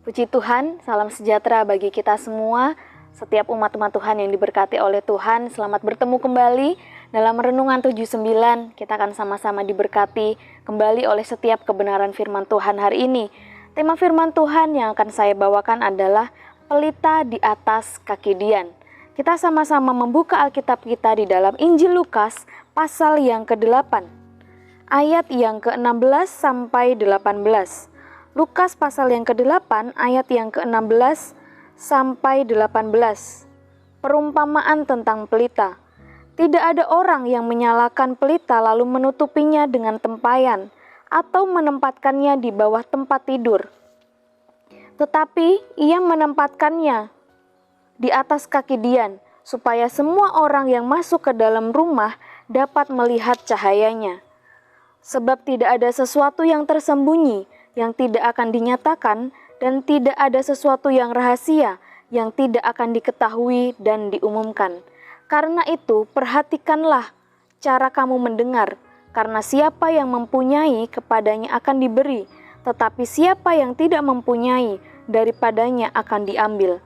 Puji Tuhan, salam sejahtera bagi kita semua, setiap umat-umat Tuhan yang diberkati oleh Tuhan. Selamat bertemu kembali dalam Renungan 79. Kita akan sama-sama diberkati kembali oleh setiap kebenaran firman Tuhan hari ini. Tema firman Tuhan yang akan saya bawakan adalah pelita di atas kaki Dian. Kita sama-sama membuka Alkitab kita di dalam Injil Lukas pasal yang ke-8, ayat yang ke-16 sampai 18. Lukas pasal yang ke-8 ayat yang ke-16 sampai 18. Perumpamaan tentang pelita. Tidak ada orang yang menyalakan pelita lalu menutupinya dengan tempayan atau menempatkannya di bawah tempat tidur. Tetapi ia menempatkannya di atas kaki Dian supaya semua orang yang masuk ke dalam rumah dapat melihat cahayanya. Sebab tidak ada sesuatu yang tersembunyi yang tidak akan dinyatakan, dan tidak ada sesuatu yang rahasia yang tidak akan diketahui dan diumumkan. Karena itu, perhatikanlah cara kamu mendengar, karena siapa yang mempunyai kepadanya akan diberi, tetapi siapa yang tidak mempunyai daripadanya akan diambil.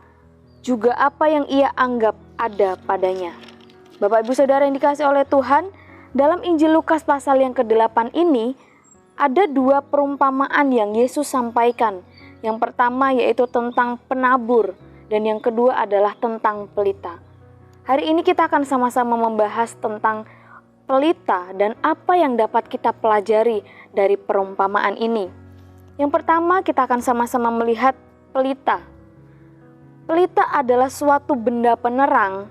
Juga apa yang ia anggap ada padanya. Bapak Ibu Saudara yang dikasihi oleh Tuhan, dalam Injil Lukas pasal yang ke-8 ini, ada dua perumpamaan yang Yesus sampaikan. Yang pertama yaitu tentang penabur, dan yang kedua adalah tentang pelita. Hari ini kita akan sama-sama membahas tentang pelita dan apa yang dapat kita pelajari dari perumpamaan ini. Yang pertama kita akan sama-sama melihat pelita. Pelita adalah suatu benda penerang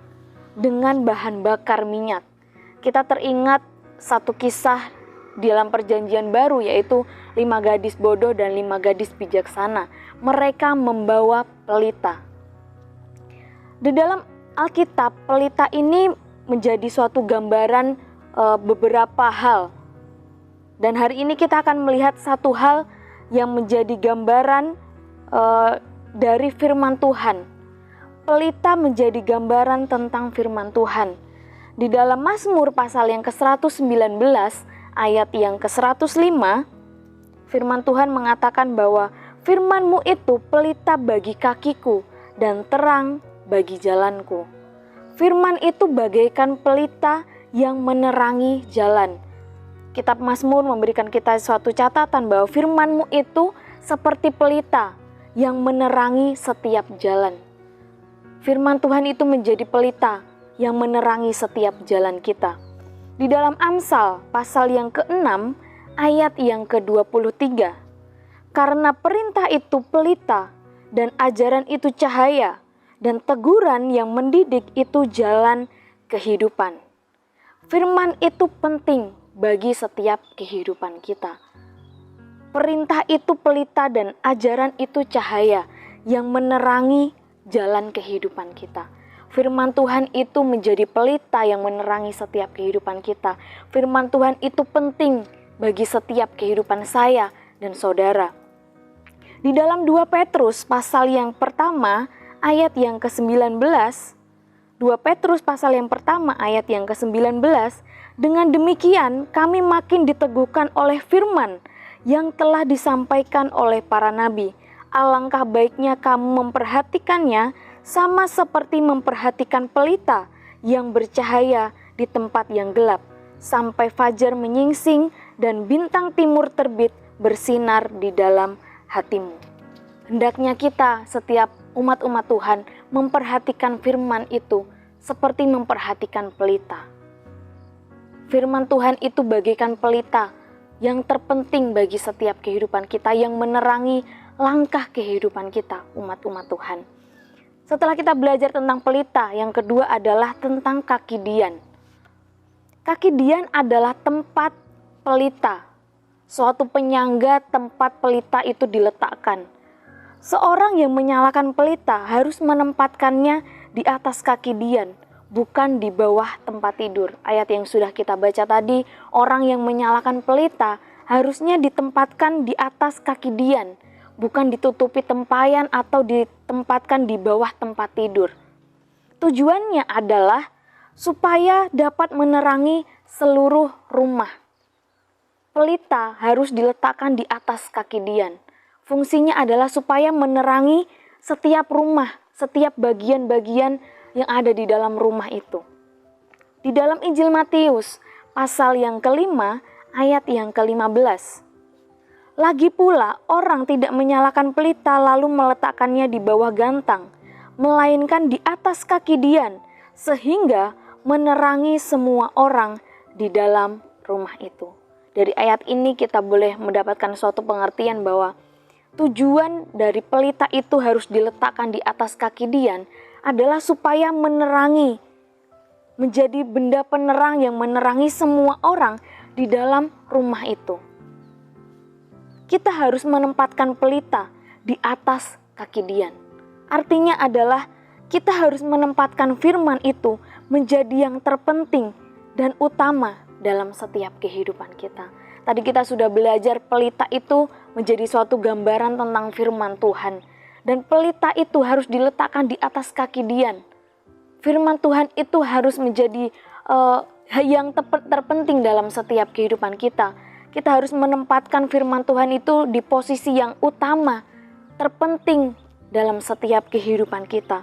dengan bahan bakar minyak. Kita teringat satu kisah di dalam perjanjian baru, yaitu 5 gadis bodoh dan 5 gadis bijaksana. Mereka membawa pelita. Di dalam Alkitab, pelita ini menjadi suatu gambaran beberapa hal. Dan hari ini kita akan melihat satu hal yang menjadi gambaran dari firman Tuhan. Pelita menjadi gambaran tentang firman Tuhan. Di dalam Mazmur pasal yang ke-119 ayat yang ke-105, firman Tuhan mengatakan bahwa firman-Mu itu pelita bagi kakiku dan terang bagi jalanku. Firman itu bagaikan pelita yang menerangi jalan. Kitab Mazmur memberikan kita suatu catatan bahwa firman-Mu itu seperti pelita yang menerangi setiap jalan. Firman Tuhan itu menjadi pelita yang menerangi setiap jalan kita. Di dalam Amsal pasal yang ke-6 ayat yang ke-23. Karena perintah itu pelita dan ajaran itu cahaya dan teguran yang mendidik itu jalan kehidupan. Firman itu penting bagi setiap kehidupan kita. Perintah itu pelita dan ajaran itu cahaya yang menerangi jalan kehidupan kita. Firman Tuhan itu menjadi pelita yang menerangi setiap kehidupan kita. Firman Tuhan itu penting bagi setiap kehidupan saya dan saudara. Di dalam 2 Petrus pasal yang pertama ayat yang ke-19, 2 Petrus pasal yang pertama ayat yang ke-19, dengan demikian kami makin diteguhkan oleh firman yang telah disampaikan oleh para nabi. Alangkah baiknya kamu memperhatikannya sama seperti memperhatikan pelita yang bercahaya di tempat yang gelap, sampai fajar menyingsing dan bintang timur terbit bersinar di dalam hatimu. Hendaknya kita setiap umat-umat Tuhan memperhatikan firman itu seperti memperhatikan pelita. Firman Tuhan itu bagaikan pelita yang terpenting bagi setiap kehidupan kita, yang menerangi langkah kehidupan kita, umat-umat Tuhan. Setelah kita belajar tentang pelita, yang kedua adalah tentang kaki Dian. Kaki Dian adalah tempat pelita, suatu penyangga tempat pelita itu diletakkan. Seorang yang menyalakan pelita harus menempatkannya di atas kaki Dian, bukan di bawah tempat tidur. Ayat yang sudah kita baca tadi, orang yang menyalakan pelita harusnya ditempatkan di atas kaki Dian, bukan ditutupi tempayan atau ditempatkan di bawah tempat tidur. Tujuannya adalah supaya dapat menerangi seluruh rumah. Pelita harus diletakkan di atas kaki Dian. Fungsinya adalah supaya menerangi setiap rumah, setiap bagian-bagian yang ada di dalam rumah itu. Di dalam Injil Matius, pasal yang kelima, ayat yang ke-15. Lagi pula, orang tidak menyalakan pelita lalu meletakkannya di bawah gantang, melainkan di atas kaki dian, sehingga menerangi semua orang di dalam rumah itu. Dari ayat ini kita boleh mendapatkan suatu pengertian bahwa tujuan dari pelita itu harus diletakkan di atas kaki dian adalah supaya menerangi, menjadi benda penerang yang menerangi semua orang di dalam rumah itu. Kita harus menempatkan pelita di atas kaki dian. Artinya adalah kita harus menempatkan firman itu menjadi yang terpenting dan utama dalam setiap kehidupan kita. Tadi kita sudah belajar pelita itu menjadi suatu gambaran tentang firman Tuhan. Dan pelita itu harus diletakkan di atas kaki dian. Firman Tuhan itu harus menjadi yang terpenting dalam setiap kehidupan kita. Kita harus menempatkan firman Tuhan itu di posisi yang utama, terpenting dalam setiap kehidupan kita.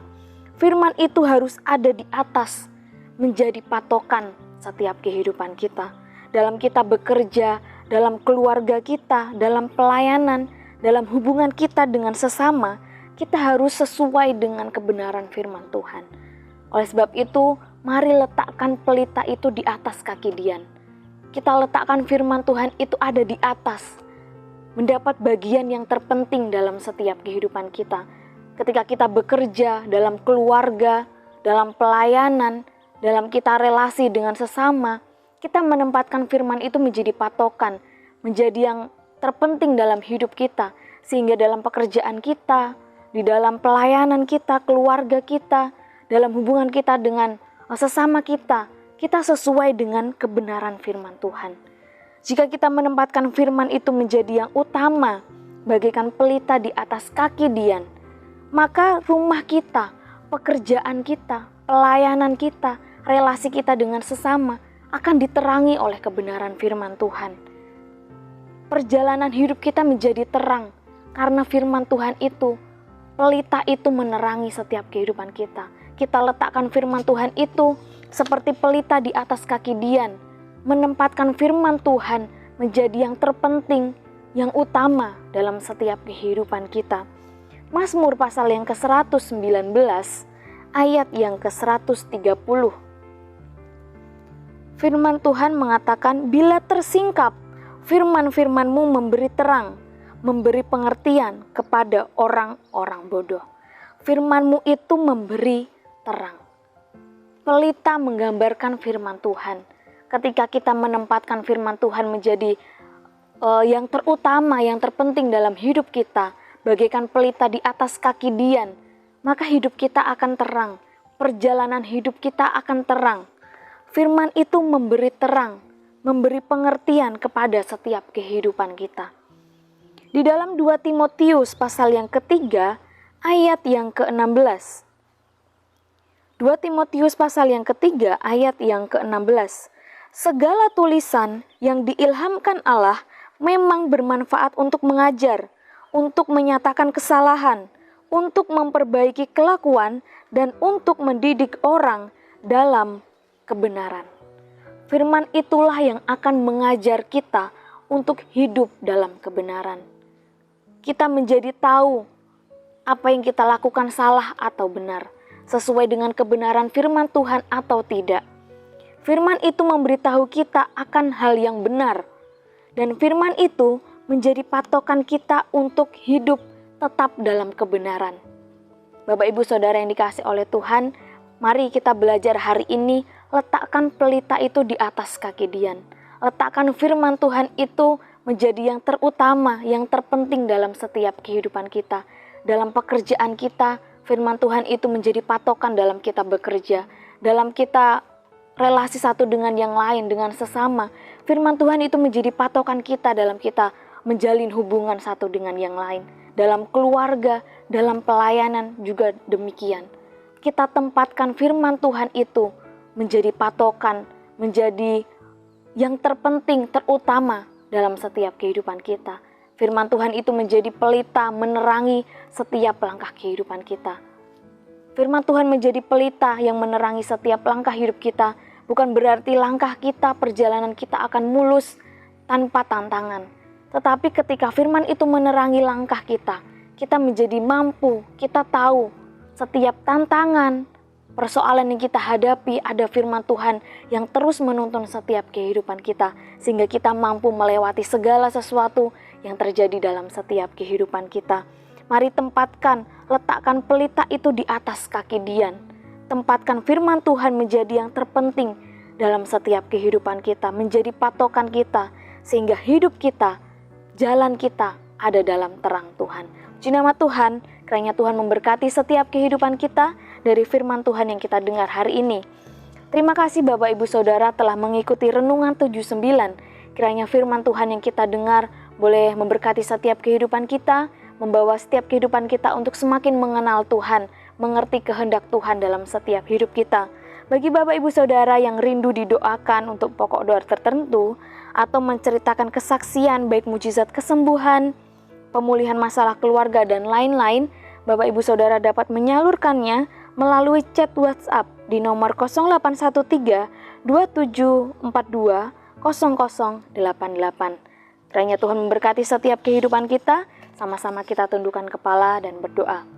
Firman itu harus ada di atas, menjadi patokan setiap kehidupan kita. Dalam kita bekerja, dalam keluarga kita, dalam pelayanan, dalam hubungan kita dengan sesama, kita harus sesuai dengan kebenaran firman Tuhan. Oleh sebab itu, mari letakkan pelita itu di atas kaki dian. Kita letakkan firman Tuhan itu ada di atas, mendapat bagian yang terpenting dalam setiap kehidupan kita. Ketika kita bekerja, dalam keluarga, dalam pelayanan, dalam kita relasi dengan sesama, kita menempatkan firman itu menjadi patokan, menjadi yang terpenting dalam hidup kita. Sehingga dalam pekerjaan kita, di dalam pelayanan kita, keluarga kita, dalam hubungan kita dengan sesama kita sesuai dengan kebenaran firman Tuhan. Jika kita menempatkan firman itu menjadi yang utama, bagaikan pelita di atas kaki dian, maka rumah kita, pekerjaan kita, pelayanan kita, relasi kita dengan sesama akan diterangi oleh kebenaran firman Tuhan. Perjalanan hidup kita menjadi terang karena firman Tuhan itu, pelita itu menerangi setiap kehidupan kita. Kita letakkan firman Tuhan itu seperti pelita di atas kaki dian, menempatkan firman Tuhan menjadi yang terpenting, yang utama dalam setiap kehidupan kita. Mazmur pasal yang ke-119, ayat yang ke-130. Firman Tuhan mengatakan, bila tersingkap, firman-firman-Mu memberi terang, memberi pengertian kepada orang-orang bodoh. Firman-Mu itu memberi terang. Pelita menggambarkan firman Tuhan. Ketika kita menempatkan firman Tuhan menjadi yang terutama, yang terpenting dalam hidup kita, bagaikan pelita di atas kaki dian, maka hidup kita akan terang. Perjalanan hidup kita akan terang. Firman itu memberi terang, memberi pengertian kepada setiap kehidupan kita. Di dalam 2 Timotius pasal yang ketiga, ayat yang ke-16. 2 Timotius pasal yang ketiga, ayat yang ke-16. Segala tulisan yang diilhamkan Allah memang bermanfaat untuk mengajar, untuk menyatakan kesalahan, untuk memperbaiki kelakuan, dan untuk mendidik orang dalam kebenaran. Firman itulah yang akan mengajar kita untuk hidup dalam kebenaran. Kita menjadi tahu apa yang kita lakukan salah atau benar, sesuai dengan kebenaran firman Tuhan atau tidak. Firman itu memberitahu kita akan hal yang benar, dan firman itu menjadi patokan kita untuk hidup tetap dalam kebenaran. Bapak Ibu Saudara yang dikasihi oleh Tuhan, mari kita belajar hari ini, letakkan pelita itu di atas kaki dian. Letakkan firman Tuhan itu menjadi yang terutama, yang terpenting dalam setiap kehidupan kita. Dalam pekerjaan kita, firman Tuhan itu menjadi patokan dalam kita bekerja. Dalam kita relasi satu dengan yang lain, dengan sesama. Firman Tuhan itu menjadi patokan kita dalam kita menjalin hubungan satu dengan yang lain. Dalam keluarga, dalam pelayanan juga demikian. Kita tempatkan firman Tuhan itu menjadi patokan, menjadi yang terpenting, terutama dalam setiap kehidupan kita. Firman Tuhan itu menjadi pelita menerangi setiap langkah kehidupan kita. Firman Tuhan menjadi pelita yang menerangi setiap langkah hidup kita. Bukan berarti langkah kita, perjalanan kita akan mulus tanpa tantangan. Tetapi ketika firman itu menerangi langkah kita, kita menjadi mampu, kita tahu setiap tantangan, persoalan yang kita hadapi, ada firman Tuhan yang terus menuntun setiap kehidupan kita. Sehingga kita mampu melewati segala sesuatu yang terjadi dalam setiap kehidupan kita. Mari letakkan pelita itu di atas kaki Dian. Tempatkan firman Tuhan menjadi yang terpenting dalam setiap kehidupan kita, menjadi patokan kita, sehingga hidup kita, jalan kita ada dalam terang Tuhan. Puji nama Tuhan, kiranya Tuhan memberkati setiap kehidupan kita dari firman Tuhan yang kita dengar hari ini. Terima kasih Bapak Ibu Saudara telah mengikuti Renungan 79. Kiranya firman Tuhan yang kita dengar boleh memberkati setiap kehidupan kita, membawa setiap kehidupan kita untuk semakin mengenal Tuhan, mengerti kehendak Tuhan dalam setiap hidup kita. Bagi Bapak Ibu Saudara yang rindu didoakan untuk pokok doa tertentu, atau menceritakan kesaksian baik mujizat kesembuhan, pemulihan masalah keluarga, dan lain-lain, Bapak Ibu Saudara dapat menyalurkannya melalui chat WhatsApp di nomor 0813 2742 0088. Kiranya Tuhan memberkati setiap kehidupan kita, sama-sama kita tundukkan kepala dan berdoa.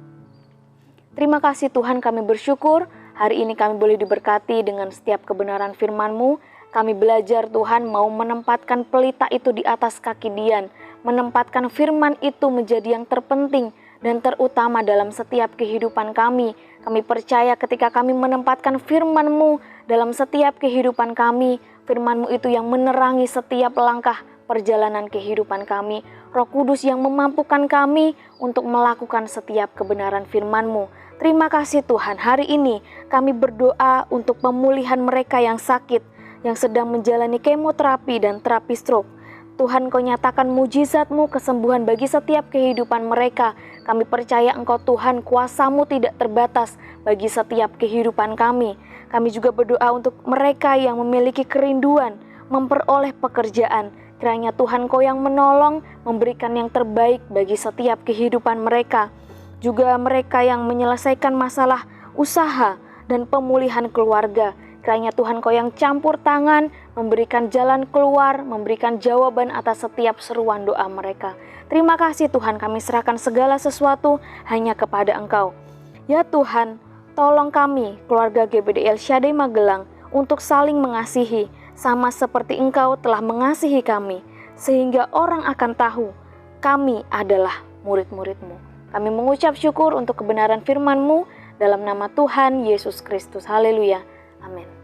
Terima kasih Tuhan, kami bersyukur hari ini kami boleh diberkati dengan setiap kebenaran firman-Mu. Kami belajar Tuhan mau menempatkan pelita itu di atas kaki Dian, menempatkan firman itu menjadi yang terpenting dan terutama dalam setiap kehidupan kami. Kami percaya ketika kami menempatkan firman-Mu dalam setiap kehidupan kami, firman-Mu itu yang menerangi setiap langkah perjalanan kehidupan kami. Roh Kudus yang memampukan kami untuk melakukan setiap kebenaran firman-Mu. Terima kasih Tuhan, hari ini kami berdoa untuk pemulihan mereka yang sakit, yang sedang menjalani kemoterapi dan terapi stroke. Tuhan, Kau nyatakan mujizat-Mu, kesembuhan bagi setiap kehidupan mereka. Kami percaya Engkau Tuhan, kuasa-Mu tidak terbatas bagi setiap kehidupan kami. Kami juga berdoa untuk mereka yang memiliki kerinduan, memperoleh pekerjaan. Kiranya Tuhan Kau yang menolong, memberikan yang terbaik bagi setiap kehidupan mereka. Juga mereka yang menyelesaikan masalah usaha dan pemulihan keluarga. Kiranya Tuhan Kau yang campur tangan, memberikan jalan keluar, memberikan jawaban atas setiap seruan doa mereka. Terima kasih Tuhan, kami serahkan segala sesuatu hanya kepada Engkau. Ya Tuhan, tolong kami, keluarga GBD El Shaddai Magelang, untuk saling mengasihi, sama seperti Engkau telah mengasihi kami, sehingga orang akan tahu kami adalah murid-murid-Mu. Kami mengucap syukur untuk kebenaran firman-Mu dalam nama Tuhan Yesus Kristus. Haleluya. Amin.